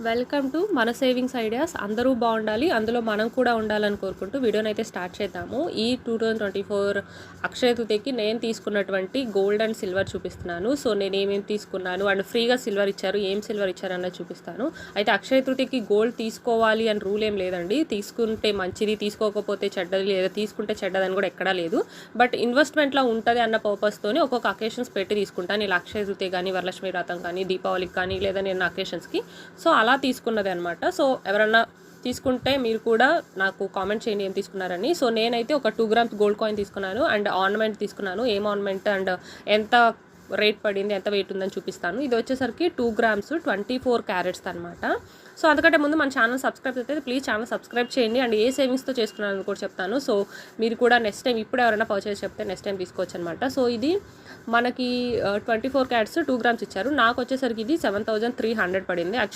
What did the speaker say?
Welcome to మన savings ideas. అందరూ బాగుండాలి, అందులో మనం కూడా ఉండాలని కోరుకుంటూ వీడియోని అయితే స్టార్ట్ చేద్దాము. ఈ 2024 అక్షయ తృతీయకి నేను తీసుకున్నటువంటి గోల్డ్ అండ్ సిల్వర్ చూపిస్తున్నాను. సో నేను ఏమేమి తీసుకున్నాను అండ్ ఫ్రీగా సిల్వర్ ఇచ్చారు, ఏం సిల్వర్ ఇచ్చారు అన్నది చూపిస్తాను. అయితే అక్షయ తృతీయకి గోల్డ్ తీసుకోవాలి అని రూల్ ఏం లేదండి. తీసుకుంటే మంచిది, తీసుకోకపోతే చెడ్డది, లేదా తీసుకుంటే చెడ్డదని కూడా ఎక్కడా లేదు. బట్ ఇన్వెస్ట్మెంట్లో ఉంటుంది అన్న పర్పస్తోనే ఒక్కొక్క అకేషన్స్ పెట్టి తీసుకుంటాను. ఇలా అక్షయ తృతీయ కానీ, వరలక్ష్మి వ్రతం కానీ, దీపావళికి కానీ, లేదా నేను అకేషన్స్కి సో అలా తీసుకున్నది అనమాట. సో ఎవరన్నా తీసుకుంటే మీరు కూడా నాకు కామెంట్ చేయండి ఏం తీసుకున్నారని. సో నేనైతే ఒక 2 grams గోల్డ్ కాయిన్ తీసుకున్నాను అండ్ ఆర్నమెంట్ తీసుకున్నాను. ఏం ఆర్నమెంట్ అండ్ ఎంత రేట్ పడింది, ఎంత వెయిట్ ఉందని చూపిస్తాను. ఇది వచ్చేసరికి 2 grams 24 carats అనమాట. సో అందుకంటే ముందు మన ఛానల్ సబ్స్క్రైబ్ అయితే ప్లీజ్ ఛానల్ సబ్స్క్రైబ్ చేయండి అండ్ ఏ సేవింగ్స్తో చేసుకున్నాను కూడా చెప్తాను. సో మీరు కూడా నెక్స్ట్ టైం ఇప్పుడు ఎవరైనా పర్చేస్ చెప్తే నెక్స్ట్ టైం తీసుకోవచ్చు అనమాట. సో ఇది మనకి 24 carats 2 grams ఇచ్చారు. నాకు వచ్చేసరికి ఇది 7,300 పడింది. యాక్చువల్